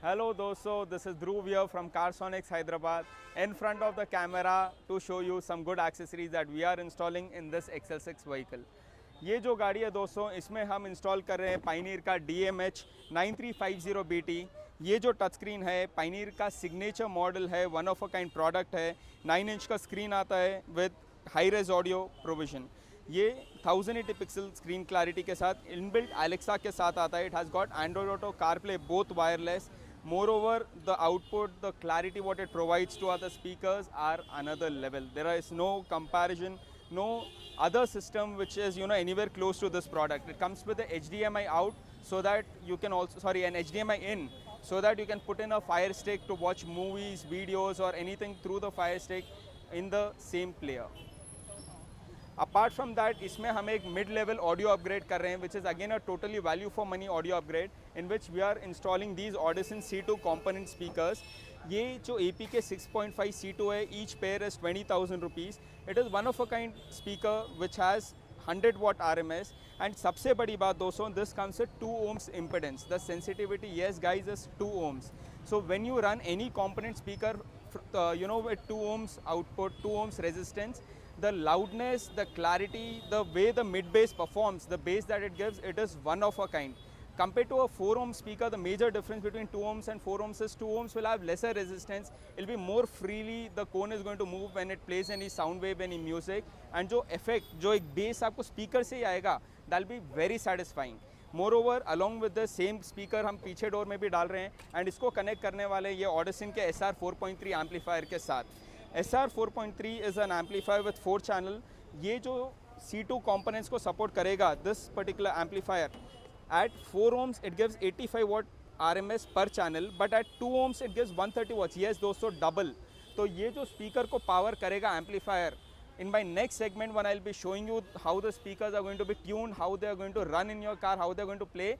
Hello dosto, this is Dhruv here from Carsonics Hyderabad in front of the camera to show you some good accessories that we are installing in this XL6 vehicle. ये जो गाड़ी है दोस्तों, इसमें हम install कर रहे हैं पाइनियर का DMH 9350BT। ये जो टच स्क्रीन है पाइनियर का सिग्नेचर मॉडल है, one of a kind product है। 9 इंच का स्क्रीन आता है with high res audio provision. ये 1080 पिक्सल स्क्रीन क्लैरिटी के साथ इनबिल्ट एलेक्सा के साथ आता है। It has got Android auto, CarPlay, both wireless. Moreover, the output, the clarity what it provides to other speakers are another level. There is no comparison, no other system which is anywhere close to this product. It comes with the HDMI out so that you can also an HDMI in so that you can put in a Fire Stick to watch movies, videos or anything through the Fire Stick in the same player. Apart from that इसमें हम एक mid level audio upgrade कर रहे हैं which is again a totally value for money audio upgrade in which we are installing these Audison C2 component speakers. ये जो AP के 6.5 C2 है, each pair is 20,000 rupees. It is one of a kind speaker which has 100 watt RMS and सबसे बड़ी बात दोस्तों, this comes with 2 ohms impedance. The sensitivity, yes guys, is 2 ohms. So when you run any component speaker with 2 ohms output, 2 ohms resistance, the loudness, the clarity, the way the mid bass performs, the bass that it gives, it is one of a kind. Compared to a 4 ohm speaker, the major difference between 2 ohms and 4 ohms is 2 ohms will have lesser resistance. It will be more freely, the cone is going to move when it plays any sound wave, any music. And जो effect, जो एक bass आपको speaker से ही आएगा, that will be very satisfying. Moreover, along with the same speaker हम पीछे door में भी डाल रहे हैं and इसको कनेक्ट करने वाले ये ऑडिसन के SR 4.3 एम्पलीफायर के साथ। SR 4.3 is an amplifier with 4 channel. ये जो C2 components को support करेगा, this particular amplifier at 4 ohms it gives 85 watt RMS per channel, but at 2 ohms it gives 130 watts. Yes दोस्तों, double. तो ये जो speaker को power करेगा amplifier, in my next segment when I'll be showing you how the speakers are going to be tuned, how they are going to run in your car, how they are going to play,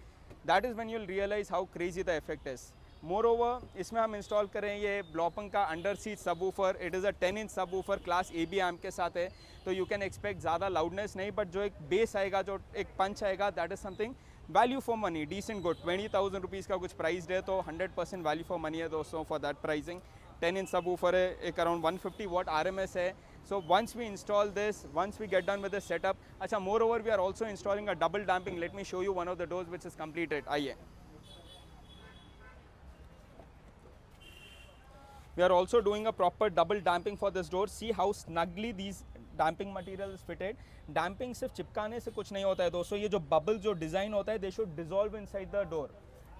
that is when you'll realize how crazy the effect is. Moreover इसमें हम install करें ये Blaupunkt का under seat subwoofer. It is a 10 inch subwoofer, class AB amp के साथ है, तो you can expect ज़्यादा लाउडनेस नहीं, बट जो एक बेस आएगा, जो एक पंच आएगा, that is something value for money, decent good. 20,000 rupees का कुछ प्राइस है तो 100% वैल्यू फॉर मनी है दोस्तों for that pricing. 10 inch subwoofer है, एक अराउंड 150 वाट RMS है। So once we install this, once we get done with the setup, अच्छा moreover we are also installing a double damping. Let me show you one of the doors which is completed. आइए, we are also doing a proper double damping for this door. See how snugly these damping material is fitted. Damping सिर्फ चिपकाने से कुछ नहीं होता है दोस्तों, ये जो bubble जो डिज़ाइन होता है, they should dissolve inside the door.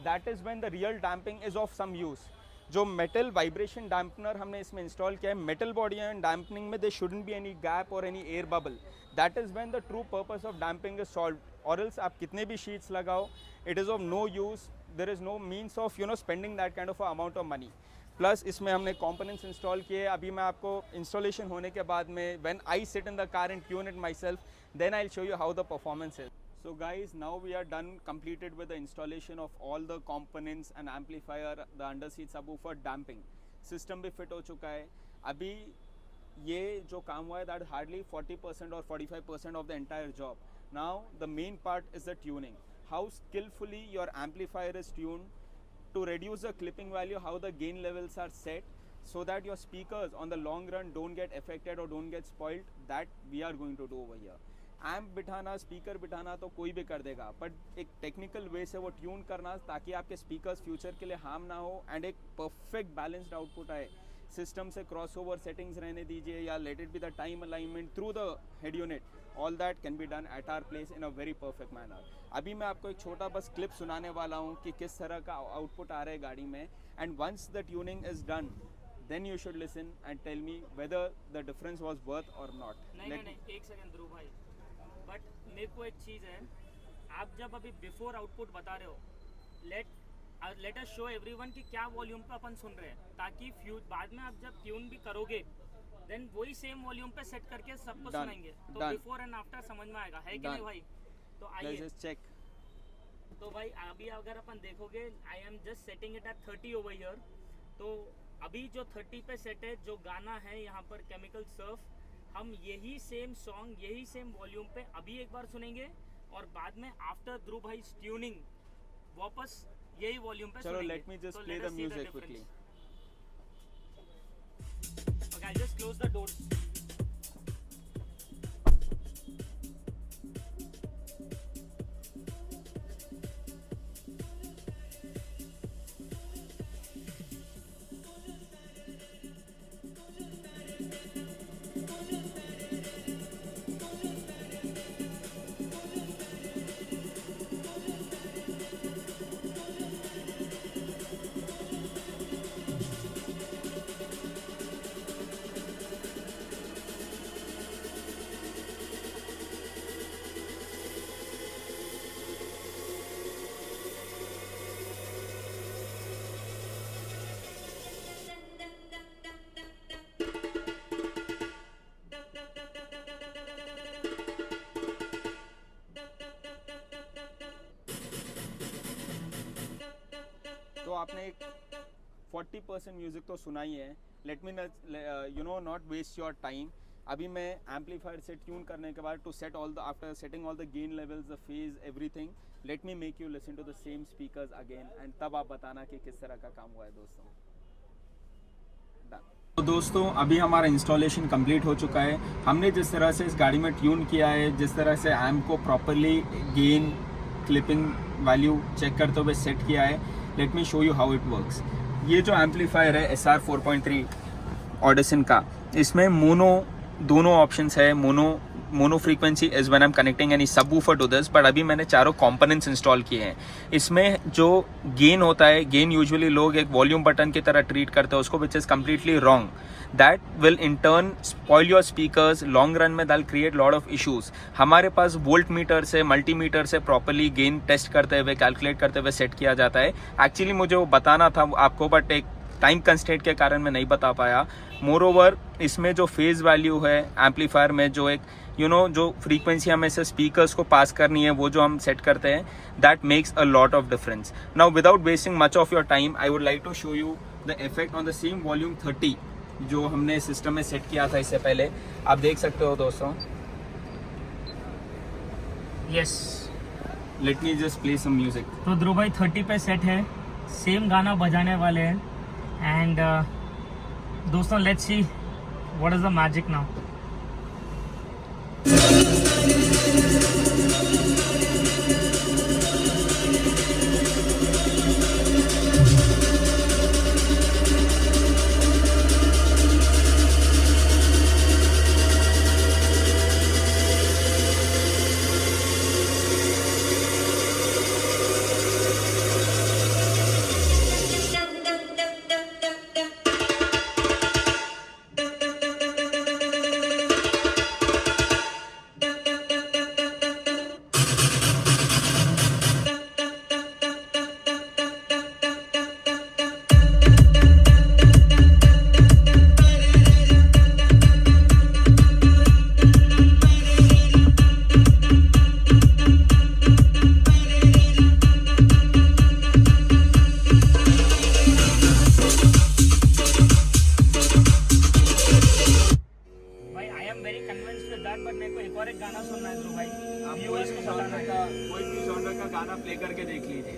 That is when the real damping is of some use. जो मेटल वाइब्रेशन डैम्पनर हमने इसमें इंस्टॉल किया है, मेटल बॉडी एंड डैम्पनिंग में they shouldn't be any gap और any air bubble. That is when the true purpose of damping is solve. और else आप कितने भी शीट्स लगाओ, it is of no use. There is no means of spending that kind of amount of money. Plus इसमें हमने components install किए. अभी मैं आपको इंस्टॉलेशन होने के बाद में when I sit in the car and tune it myself, then I will show you how the performance is. So guys, now we are done, completed with the installation of all the components and amplifier, the underseat subwoofer, damping system भी fit हो चुका है. अभी ये जो काम हुआ है, that is hardly 40% or 45% of the entire job. Now the main part is the tuning. How skillfully your amplifier is tuned to reduce the clipping value, how the gain levels are set so that your speakers on the long run don't get affected or don't get spoiled. That we are going to do over here. Amp बिठाना, speaker बिठाना तो कोई भी कर देगा, but एक technical way से वो ट्यून करना ताकि आपके स्पीकर्स फ्यूचर के लिए हार्म ना हो एंड एक परफेक्ट बैलेंस्ड आउटपुट आए. सिस्टम से क्रॉसओवर सेटिंग्स रहने दीजिए या let it be the time alignment through the head unit, all that can be done at our place in a very perfect manner. अभी मैं आपको एक छोटा बस क्लिप सुनाने वाला हूँ कि किस तरह का आउटपुट आ रहा है गाड़ी में, and once the tuning is done then you should listen and tell me whether the difference was worth or not. नहीं, एक सेकंड ध्रुव भाई, बट मेरे को एक चीज़ है, आप जब अभी बिफोर आउटपुट बता रहे हो, लेट अस शो एवरीवन कि क्या वॉल्यूम पे अपन सुन रहे हैं, ताकि बाद में आप जब ट्यून भी करोगे देन वही सेम वॉल्यूम पे सेट करके सबको सुनाएंगे, तो बिफोर एंड आफ्टर समझ में आएगा, है कि नहीं भाई? तो आइए चेक. तो भाई अभी अगर अपन देखोगे, I am just setting it at 30 over here. तो अभी जो 30 पे सेट है, जो गाना है यहाँ पर केमिकल सर्फ, हम यही सेम सॉन्ग यही सेम वॉल्यूम पे अभी एक बार सुनेंगे और बाद में आफ्टर ध्रुव भाई ट्यूनिंग वापस यही वॉल्यूम पे चलो सुनेंगे। Late me just So play let the us see the music difference. Quickly. Okay, I'll just close the doors. तो आपने एक 40% म्यूजिक तो सुना ही है। Let me you know not waste your time. अभी मैं एम्पलीफायर से ट्यून करने के बाद to set all the after setting all the gain levels the phase everything, let me make you listen to the same speakers again and तब आप बताना कि किस तरह का काम हुआ है दोस्तों। तो दोस्तों अभी हमारा इंस्टॉलेशन कंप्लीट हो चुका है। हमने जिस तरह से इस गाड़ी में ट्यून किया है, जिस तरह से एम्प को properly gain clipping value check करते हुए सेट किया है, let me show you how it works. ये जो एम्पलीफायर है SR 4.3 ऑडिसन का, इसमें मोनो दोनों ऑप्शंस है। Mono frequency is when I am connecting any subwoofer to this, but अभी मैंने चारों कंपोनेंट्स इंस्टॉल किए हैं। इसमें जो गेन होता है, गेन यूजुअली लोग एक वॉल्यूम बटन की तरह ट्रीट करते हैं उसको, which is completely wrong. That will in turn spoil your speakers long run में, that create lot of issues. हमारे पास वोल्ट मीटर से, मल्टीमीटर से प्रॉपरली गेन टेस्ट करते हुए, कैलकुलेट करते हुए सेट किया जाता है। एक्चुअली मुझे वो बताना था आपको, बट एक टाइम कंस्ट्रेंट के कारण मैं नहीं बता पाया। मोर ओवर इसमें जो फेज वैल्यू है एम्पलीफायर में, जो एक जो फ्रीक्वेंसी हमें से स्पीकर्स को पास करनी है, वो जो हम सेट करते हैं, that makes a lot of difference. Now without wasting much of your time, I would like to show you the effect on the same volume 30 जो हमने सिस्टम में सेट किया था इससे पहले। आप देख सकते हो दोस्तों। Yes, let me just play some music. तो ध्रुव भाई 30 पे सेट है, सेम गाना बजाने वाले हैं। एंड दोस्तों let's see what is the magic now.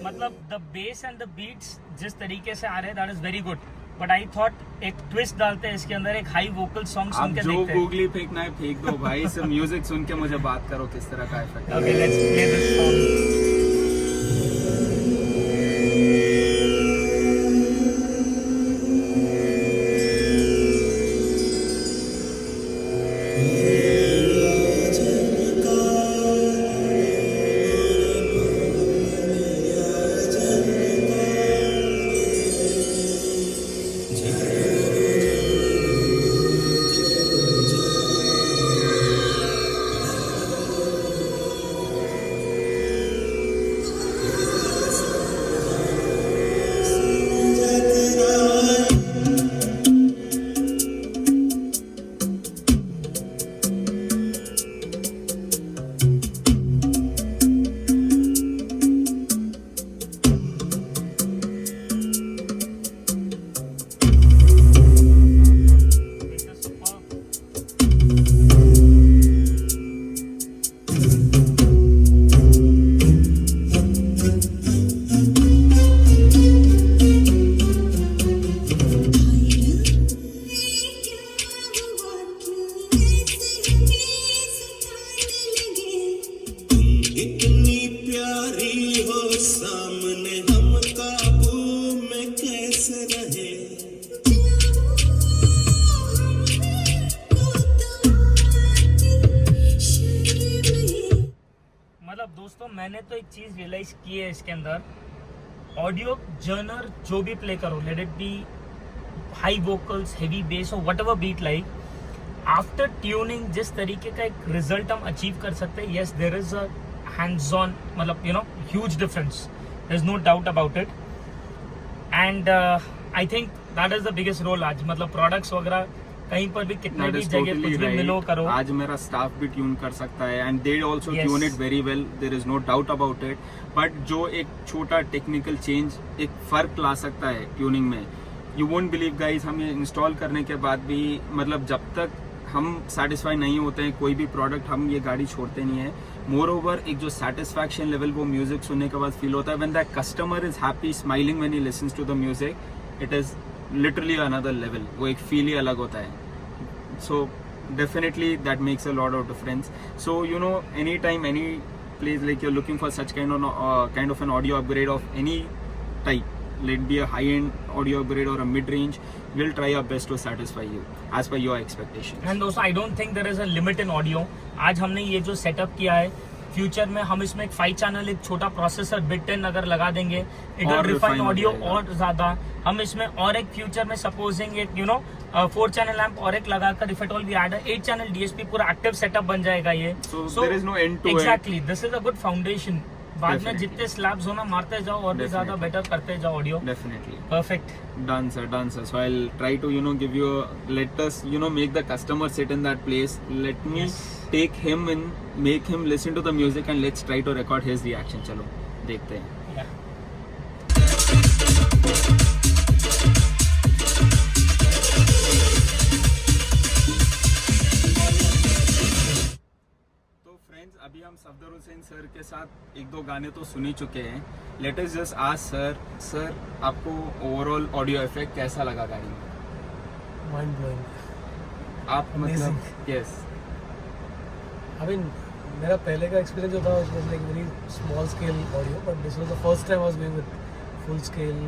मतलब the bass and the beats जिस तरीके से आ रहे हैं that is very good, but I thought एक ट्विस्ट डालते हैं इसके अंदर, एक हाई वोकल सॉन्ग सुन के देखते हैं। जो गूगली फेंकना है फेंक दो भाई, सब म्यूजिक सुन के मुझे बात करो किस तरह का effect. Okay let's play this song. मैंने तो एक चीज रियलाइज की है इसके अंदर, ऑडियो जर्नर जो भी प्ले करो, let it be high vocals, heavy bass और whatever beat like, after tuning जिस तरीके का एक रिजल्ट हम अचीव कर सकते हैं, yes there is a hands on, मतलब you know huge difference, there is no doubt about it. And I think that is the biggest role आज, मतलब प्रोडक्ट्स वगैरह कहीं पर भी कितने That भी is जगह totally कुछ भी right. मिलो करो, आज मेरा स्टाफ भी ट्यून कर सकता है and they also Yes. Tune it very well, there is no doubt about it. But जो एक छोटा टेक्निकल चेंज एक फर्क ला सकता है ट्यूनिंग में, यू वोंट बिलीव गाइस, हम ये इंस्टॉल करने के बाद भी मतलब जब तक हम सेटिस्फाई नहीं होते हैं कोई भी प्रोडक्ट, हम ये गाड़ी छोड़ते नहीं है. मोर ओवर एक जो सेटिस्फैक्शन लेवल वो म्यूजिक सुनने के बाद फील होता है, when the customer is happy smiling when he listens to the music, it is literally another level. वो एक फील ही अलग होता है. So definitely that makes a lot of difference. So you know, anytime, any place like you're looking for such kind of an audio upgrade of any type, let it be a high-end audio upgrade or a mid-range, we'll try our best to satisfy you as per your expectations. And दोस्तों I don't think there is a limit in audio. आज हमने ये जो setup किया है, future में हम इसमें एक 5 चैनल एक छोटा प्रोसेसर बिट-इन अगर लगा देंगे, इट विल और रिफाइन refine हो ऑडियो जाएगा. और ज्यादा. हम इसमें और एक फ्यूचर में सपोजिंग एक यू नो 4 चैनल लैंप और एक लगाकर if at all we add 8 channel DSP, पूरा एक्टिव सेटअप बन जाएगा ये. So there is no end to it. Exactly, this is a good foundation. बाद में Definitely. जितने स्लैब्स होना मारते जाओ और भी ज्यादा Definitely. बेटर करते जाओ audio. Definitely. Perfect. Done sir, done sir. So I'll try to give you let us make the customer sit in that place. Let me Yes. take him in, make him listen to the music and let's try to record his reaction. चलो देखते हैं. तो friends, अभी हम Safdar Hussain sir के साथ 1-2 गाने तो सुन ही चुके हैं. Let us just ask sir आपको ओवरऑल ऑडियो इफेक्ट कैसा लगा गाड़ी में? Mind blowing. आप मतलब यस I mean, मेरा पहले का एक्सपीरियंस जो था it was like very small scale audio, but this was the first time I was going with full scale.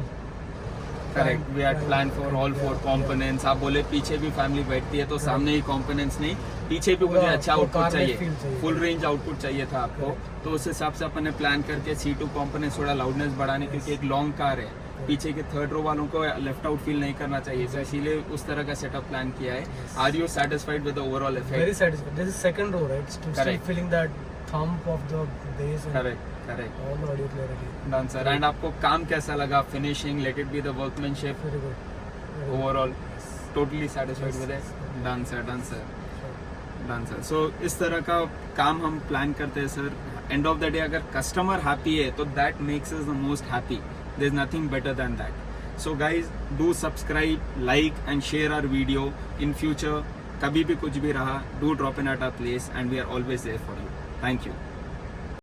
Correct. We had plan for all 4 components. आप बोले पीछे भी फैमिली बैठती है तो सामने ही कंपोनेंट्स नहीं, पीछे भी मुझे पूरा अच्छा वो आउटपुट car में चाहिए, feel चाहिए. फुल रेंज आउटपुट चाहिए था आपको. तो उस हिसाब से अपन ने प्लान करके C2 कंपोनेंट्स थोड़ा लाउडनेस बढ़ाने, क्योंकि एक लॉन्ग कार है, पीछे के थर्ड रो वालों को लेफ्ट आउट फील नहीं करना चाहिए, तो इसीलिए उस तरह का सेटअप प्लान किया है. Are you satisfied with the overall Very effect? satisfied. This is second row, right? Still Correct. feeling that thump of the bass and correct correct. all the audio clarity. Done sir. And आपको काम कैसा लगा? Finishing, let it be the workmanship, Very good. Very good. Overall totally satisfied with it? Done sir, done sir, done sir. So इस तरह का काम हम plan करते हैं sir. End of the day अगर कस्टमर हैप्पी है तो that makes us the most happy. There is nothing better than that. So guys, do subscribe, like and share our video. In future कभी भी कुछ भी रहा, do drop in at our place and we are always there for you. Thank you.